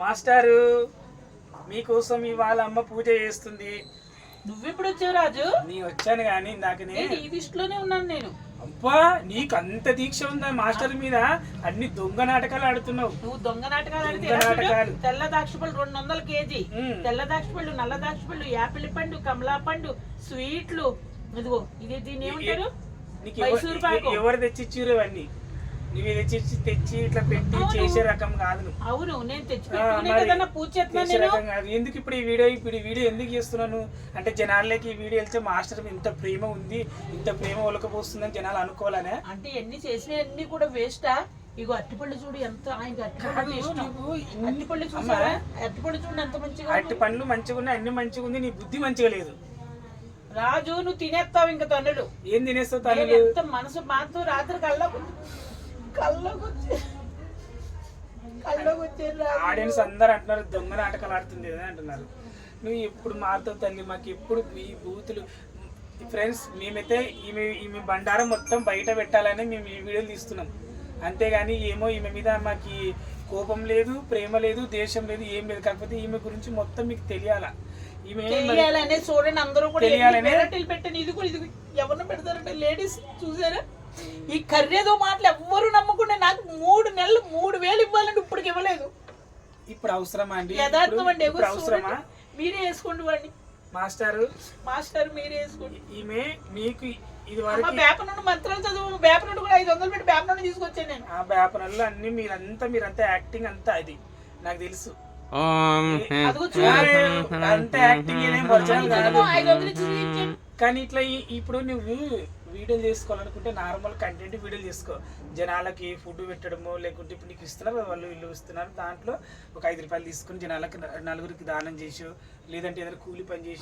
మాస్టారు మీకోసం ఇవాళ అమ్మ పూజ చేస్తుంది. నువ్వెప్పుడు వచ్చావు రాజు? నీ వచ్చాను కానీ ఇందాకనే. ఈ దిష్టిలోనే ఉన్నాను నేను. అబ్బా నీకు అంత దీక్ష ఉందా మాస్టర్ మీద? అన్ని దొంగ నాటకాలు ఆడుతున్నావు. నువ్వు దొంగ నాటకాలు ఆడితే తెల్ల ద్రాక్ష పళ్ళు 200 కేజీ, తెల్ల ద్రాక్ష పళ్ళు, నల్ల ద్రాక్ష పళ్ళు, యాపిల్ పండు, కమలా పండు, స్వీట్లు, ఇదిగో ఇది దీన్ని ఏమంటారు, మైసూర్ పాకు. ఎవరు తెచ్చిచ్చారు ఇవన్నీ? నువ్వు తెచ్చి ఇట్లా పెట్టి చేసే రకం కాదు. అవును, నేను తెచ్చి పూజ చేస్తున్నాను. ఎందుకు ఇప్పుడు ఈ వీడియో ఎందుకు చేస్తున్నాను అంటే జనాలకి ఈ వీడియో వెళ్తే మాస్టర్ ఇంత ప్రేమ ఉంది, ఇంత ప్రేమ ఒలకపోస్తుందని జనాలు అనుకోవాలనే. అంటే ఎన్ని చేసినవన్నీ కూడా వేస్టా? ఇగో అట్టిపళ్ళు చూడు ఎంత, అట్టిపళ్ళు చూసారా? అట్టిపళ్ళు చూడు ఎంత మంచిగా. అట్టి పండ్లు మంచిగా ఉన్నాయి, అన్ని మంచిగా ఉంది, నీ బుద్ధి మంచిగా లేదు. రాజు నువ్వు తినేస్తావు ఇంకా తన్నులు. ఏం తినేస్తావు తన్నులు? ఎంత మనసు మాతో రాత్రి ఆడియన్స్ అందరు అంటున్నారు దొంగ నాటకాలు ఆడుతుంది అంటున్నారు. నువ్వు ఎప్పుడు మాతో తల్లి, మాకు ఎప్పుడు ఈ బూతులు. ఫ్రెండ్స్ మేమైతే ఈమె బండారం మొత్తం బయట పెట్టాలని మేము ఈ వీడియోలు తీస్తున్నాం. అంతేగాని ఏమో ఈమె మీద మాకు కోపం లేదు, ప్రేమ లేదు, దేశం లేదు, ఏం లేదు. కాకపోతే ఈమె గురించి మొత్తం మీకు తెలియాలా, ఈమె తెలియాలనే. చూడండి అందరూ కూడా తెలియాలనే పెట్టండి. ఇది కూడా ఇది ఎవరిని పెడతారంటే లేడీస్ చూసారా? ఈ కర్రేదో మాటలు ఎవ్వరు నమ్మకుండా నాకు 3 నెలలు 3000 ఇవ్వాలంటే ఇప్పటికి ఇవ్వలేదు. ఇప్పుడు అవసరమా అండి? యథార్థం అండి. అవసరమా? మీరే వేసుకోండి వాడిని. మాస్టర్ మీరే వేసుకోండి. ఈమె మీకు ఇది వరకు వేప నుండి మంత్రాలు చదువు, వేప నుండి కూడా 500 పెట్టి వేప నుండి తీసుకొచ్చాను నేను. ఆ వేప నల్లు అన్ని మీరంతా యాక్టింగ్ అంతా అది నాకు తెలుసు. అంత యాక్టింగ్ కానీ ఇట్లా ఇప్పుడు నువ్వు వీడియోలు చేసుకోవాలనుకుంటే నార్మల్ కంటెంట్ వీడియోలు చేసుకో. జనాలకి ఫుడ్ పెట్టడము, లేకుంటే ఇప్పుడు నీకు ఇస్తున్నారు వాళ్ళు ఇల్లు ఇస్తున్నారు, దాంట్లో ఒక 5 రూపాయలు తీసుకుని జనాలకి 4గురికి దానం చేసి, లేదంటే ఏదైనా కూలి పని చేసి,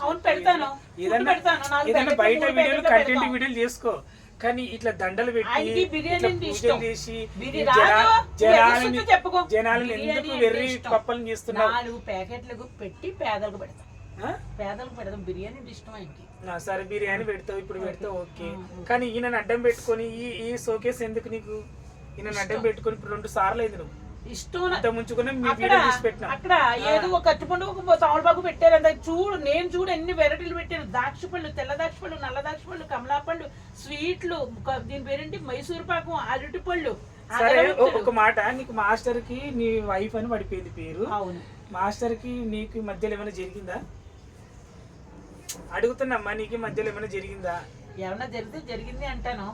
ఏదైనా బయట వీడియోలు కంటెంట్ వీడియోలు చేసుకో. కానీ ఇట్లా దండలు పెట్టి పూజలు చేసి జనాలను ఎందుకు వెర్రి పప్పలు చేస్తున్నావు? 4 ప్యాకెట్లకు పెట్టి పేదలకు పెడతాం. పేదలకు పెడతాం. బిర్యానీ ఇష్టం ఆయనకి. సరే బిర్యానీ పెడతావు, ఇప్పుడు పెడతావు ఓకే. కానీ ఈయన అడ్డం పెట్టుకొని ఈ షోకేస్ ఎందుకు నీకు? ఈయన అడ్డం పెట్టుకొని ఇప్పుడు 2 సార్లు అయింది నువ్వు ఇష్టం ముంచుకుని అక్కడ ఏదో ఒక కట్టుపండు ఒక తమలపాకు పెట్టారు అంత. చూడు ఎన్ని వెరైటీలు పెట్టారు. ద్రాక్ష పళ్ళు, తెల్ల ద్రాక్ష పళ్ళు, నల్ల ద్రాక్ష పళ్ళు, కమలా పళ్ళు, స్వీట్లు, దీని పేరేంటి మైసూర్ పాకు, అరటి పళ్ళు. సరే ఒక మాట, నీకు మాస్టర్ కి నీ వైఫ్ అని పడిపోయింది పేరు. అవును. మాస్టర్ కి నీకు మధ్యలో ఏమైనా జరిగిందా? అడుగుతున్నమ్మా, నీకు మధ్యలో ఏమైనా జరిగిందా? ఏమన్నా జరిగితే జరిగింది అంటాను.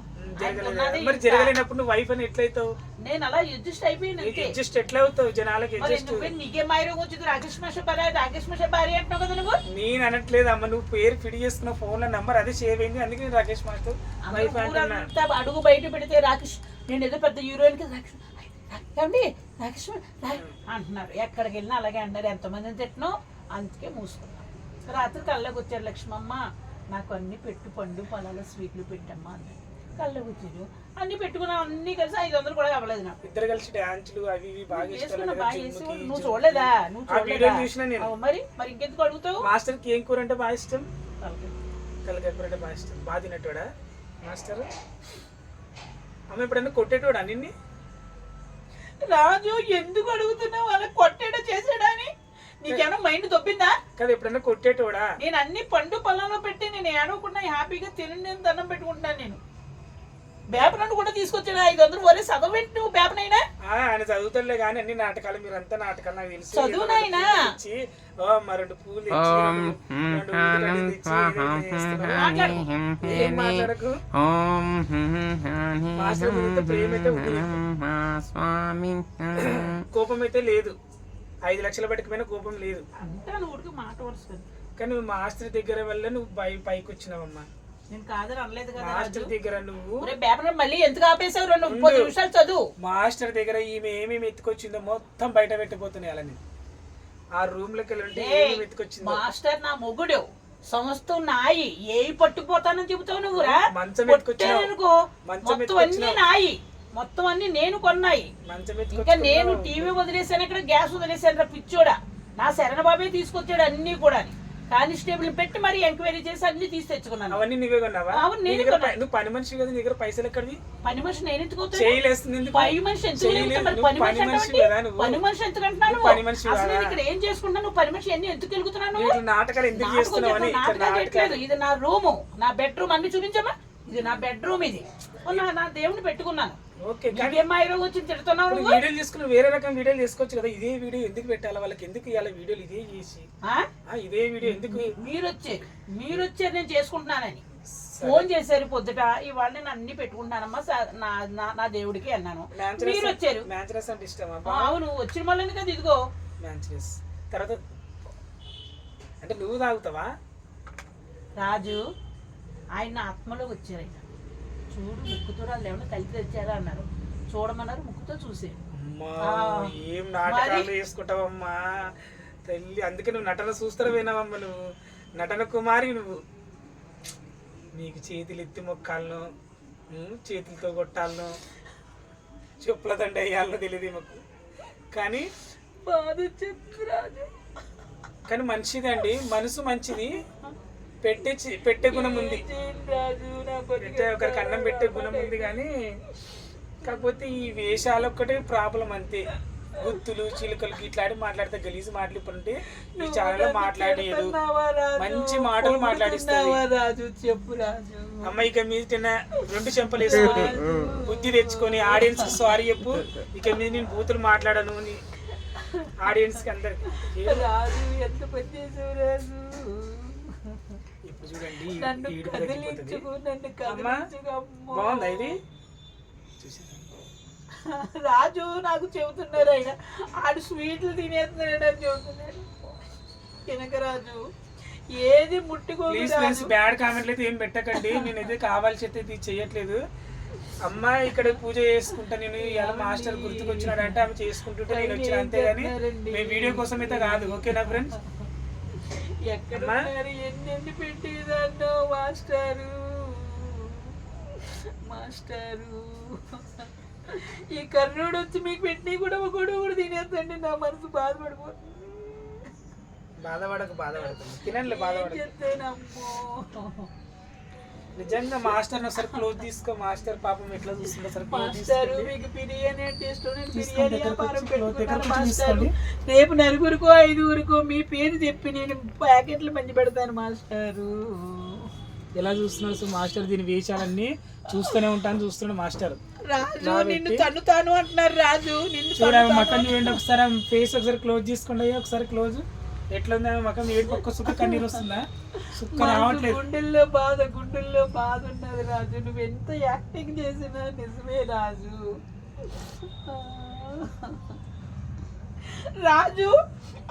మరి జరగలేనప్పుడు నువ్వు వైఫ్ అని ఎట్లయితావు? నేను అలా అడ్జస్ట్ అయిపోయాను. అడ్జస్ట్ ఎట్లా అవుతావు జనాలకి? నీకే మాయరోగం వచ్చింది. రాకేష్ మాస్టర్ భార్య అంటున్నావు కదా నువ్వు. నేను అనట్లేదు అమ్మ, నువ్వు పేరు ఫిట్ చేసుకున్న ఫోన్ లో నంబర్ అదే సేవ్ అయింది, అందుకే రాకేష్ మాస్టర్ వైఫ్ అంటున్నా. అడుగు బయట పెడితే రాకేష్, నేను ఏదో పెద్ద హీరోయిన్ కి రాకేష్ అంటున్నారు. ఎక్కడికి వెళ్ళినా అలాగే అంటారు. ఎంతమందిని తిట్టను, అందుకే మూసుకున్నాను. రాత్రి కళ్ళకి వచ్చారు. లక్ష్మమ్మ నాకు అన్ని పెట్టు, పండు పొలాల స్వీట్లు పెట్టమ్మా అన్నారు. కళ్ళకి వచ్చారు, అన్ని పెట్టుకున్నా, అన్ని కలిసి 500 కూడా అవ్వలేదు నాకు. ఇద్దరు కలిసి డాన్సులు అవి బాగా నువ్వు చూడలేదా? మరి ఇంకెందుకు అడుగుతావు? మాస్టర్ కి ఏం కూర అంటే బాగా ఇష్టం? కలకాయ కూర అంటే బాగా ఇష్టం. బాగా తినేటోడా మాస్టర్? అమ్మ ఎప్పుడన్నా కొట్టేటోడా నిన్ను? రాజు ఎందుకు అడుగుతున్నావు? అలా కొట్టాడా చేసాడా అని నీకేమన్నా మైండ్ దొబ్బిందా? కదా ఎప్పుడన్నా కొట్టేటోడా? నేను అన్ని పండు పొలంలో పెట్టి నేను ఏడవకుండా హ్యాపీగా తిని దండం పెట్టుకుంటాను. నేను బేపనండు కూడా తీసుకొచ్చాను 500. వరే చదవబెట్టి నువ్వు బేపనైనా ఆయన చదువుతాడులే కానీ అన్ని నాటకాలు మీరంతా నాటకాలు నాకు తెలుసు. చదువునైనా 2 పూలు కోపం అయితే లేదు, 5 లక్షలు పట్టుకుపోయినా కోపం లేదు. కానీ నువ్వు మాస్టర్ దగ్గర వల్ల నువ్వు పైకి వచ్చినావమ్మా. నేను కాదని అనలేదు కదా. మాస్టర్ దగ్గర నువ్వు మళ్ళీ ఎందుకు ఆపేసావు? 2-3 నిమిషాలు చదువు. మాస్టర్ దగ్గర ఈమె ఏమేమి ఎత్తుకొచ్చిందో మొత్తం బయట పెట్టిపోతున్నాయి. అలాని ఆ రూమ్ లోకి వెళ్ళి ఎత్తుకొచ్చింది. మాస్టర్ నా మొగుడు, సంస్థ నాయి. ఏ పట్టుకుపోతానని చెబుతావు నువ్వురా? మంచం ఎత్తుకో, మొత్తం అన్ని నాయి, మొత్తం అన్ని నేను కొన్నాయి. ఇంకా నేను టీవీ వదిలేసాను, ఇక్కడ గ్యాస్ వదిలేసాను. రా పిచ్చోడా, నా శరణ బాబే తీసుకొచ్చాడు అన్ని కూడా. కానిస్టేబుల్ పెట్టి మరి ఎంక్వైరీ చేసి అన్ని తీసి తెచ్చుకున్నాను. అవన్నీ నువ్వే కొన్నావా? అవును, నీ నేనే దగ్గర కొన్నాను. నువ్వు పని మనిషి కదా, నీ దగ్గర పైసలు ఎక్కడివి? పని మనిషి నేను ఎందుకు అవుతాను? చేయలేస్తుంది ఎందుకు? పై మనిషి ఎందుకు చేయలేదు. వెళ్తాను? మరి నువ్వు పని పని మనిషి మనిషి అంటే కదా నువ్వు. పని మనిషి ఎందుకు అంటున్నాను? నువ్వు పని మనిషి అసలు నేను కాదా? ఇక్కడ ఏం చేసుకుంటాను? నువ్వు పని మనిషి ఎన్ని ఎందుకు వెలుగుతున్నాను? నువ్వు ఇట్లా నాటకాలు ఎందుకు చేస్తున్నావు అని. నాటకాలు చేయట్లేదు. ఇది నా రూము, నా బెడ్రూమ్. అన్ని చూపించమ్మా. ఇది నా బెడ్రూమ్. ఇది నా దేవుని పెట్టుకున్నాను. ఓకే, కానీ ఏమ్మా ఈరోజు వచ్చి తిడుతున్నావు ఇప్పుడు నువ్వు? వీడియోలు చేసుకుని వేరే రకం వీడియోలు చేసుకోవచ్చు కదా. ఇదే వీడియో ఎందుకు పెట్టాలి వాళ్ళకి? ఎందుకు ఇవాళ వీడియోలు ఇదే చేసి ఇదే వీడియో ఎందుకు? మీరు వచ్చారు నేను చేసుకుంటున్నానని ఫోన్ చేశారు పొద్దుట. ఇవాళ నేను అన్ని పెట్టుకుంటానమ్మా నా దేవుడికి అన్నాను. మీరు వచ్చారు. మ్యాన్చెస్ అంటే ఇష్టమా? అవును, వచ్చిన మళ్ళీ కదా ఇదిగో మ్యాన్చెస్. తర్వాత అంటే నువ్వు తాగుతావా? రాజు ఆయన ఆత్మలోకి వచ్చారు. ఆయన చూడు ముక్కుతో వాళ్ళు ఏమన్నా కలిపి తెచ్చారా అన్నారు. చూడమన్నారు, ముక్కుతో చూసారు. అమ్మా, ఏం నాటకాలు వేసుకుంటావమ్మా తల్లి. అందుకే నువ్వు నటన చూస్తారా పోయినావమ్మా. నువ్వు నటన కుమారి. నువ్వు నీకు చేతులు ఎత్తి మొక్కాలను, చేతులతో కొట్టాలను, చెప్పుల దండ వేయాలను తెలియదు మాకు. కానీ బాధ చెప్పు రాజు. కానీ మంచిదండి, మనసు మంచిది. పెట్టే గుణం ఉంది. ఒకరికి అన్నం పెట్టే గుణం ఉంది. కానీ కాకపోతే ఈ వేషాలు ఒక్కటే ప్రాబ్లం అంతే. గుత్తులు చిలుకలు ఇట్లాంటి మాట్లాడితే గలీజు మాటలు ఇప్పుడంటే ఈ ఛానల్లో మాట్లాడేది మంచి మాటలు మాట్లాడిస్తావు రాజు. చెప్పు రాజు. అమ్మ ఇక మీద తిన్న 2 చెంపలు వేసుకొని బుద్ధి తెచ్చుకొని ఆడియన్స్ సారీ చెప్పు. ఇక మీద నేను బూతులు మాట్లాడను అని ఆడియన్స్ కి అందరికి. రాజు ఎంత పని చేసావు రాజు. ఇప్పుడు చూడండి బాగుందా ఇది? రాజు నాకు చెబుతున్నారు. ఆయన ఆడు స్వీట్లు తినేస్తున్నాడు అని చెబుతున్నాడు. కనకరాజు ఏది ముట్టుకోదు. బ్యాడ్ కామెంట్లు అయితే ఏం పెట్టకండి. నేనైతే కావాల్సి అయితే ఇది చెయ్యట్లేదు. అమ్మ ఇక్కడ పూజ చేసుకుంటా నేను. ఇలా మాస్టర్ గుర్తుకొచ్చినాడు అంటే ఆమె చేసుకుంటుంటే నేను వచ్చిన, అంతేగాని మేము వీడియో కోసం అయితే కాదు. ఓకేనా ఫ్రెండ్స్? ఎక్కడ ఎన్ని పెట్టేదాన్నో మాస్టారు. ఈ కర్ణుడు వచ్చి మీకు పెట్టి కూడా కూడా తినేద్దండి. నా మనసు బాధపడిపోతుంది. బాధపడకు తినండి. నిజంగా మాస్టర్ ఒకసారి క్లోజ్ తీసుకో. మాస్టర్ పాపం ఎట్లా చూస్తుందో సార్. మీకు బిర్యానీ అంటే ఇష్టం. నేను బిర్యానీ వ్యాపారం పెట్టుకున్నాను మాస్టర్. రేపు 4గురికో 5గురికో మీ పేరు చెప్పి నేను ప్యాకెట్లు మంచి పెడతాను మాస్టారు. ఎలా చూస్తున్నారు సో మాస్టర్? దీని వేషాలన్నీ చూస్తూనే చూస్తున్నాడు మాస్టర్. రాజు నిన్ను తన్నుతాను అంటున్నారు. రాజు నిన్ను చూడండి మకం చూడండి ఒకసారి. ఫేస్ ఒకసారి క్లోజ్ చేసుకోండి. ఒకసారి క్లోజ్. ఎట్లా ఉంది మకం? ఏడు పక్క సుక్క కన్నీరు వస్తుందా? సుక్క రావట్లేదు. గుండెల్లో బాధ ఉన్నది రాజు. నువ్వు ఎంత యాక్టింగ్ చేసినా నిజమే రాజు. రాజు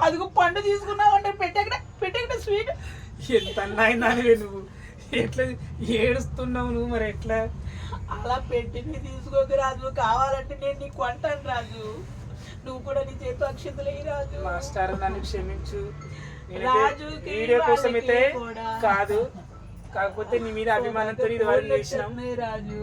అదిగో పండు తీసుకున్నావు అంటే పెట్టక్కడ స్వీట్. ఎంత అన్నాయిందానివే నువ్వు. ఎట్లా ఏడుస్తున్నావు నువ్వు? మరి ఎట్లా? అలా పెట్టి తీసుకోక రాజు. కావాలంటే నేను నీకు కొంటాను రాజు. నువ్వు కూడా నీ చేతి అక్షతలు రాజు. మాస్టర్ నన్ను క్షమించు. రాజు వీడియో కోసం అయితే కాదు, కాకపోతే నీ మీద అభిమానంతో ఇది వరకు చేసినాం రాజు.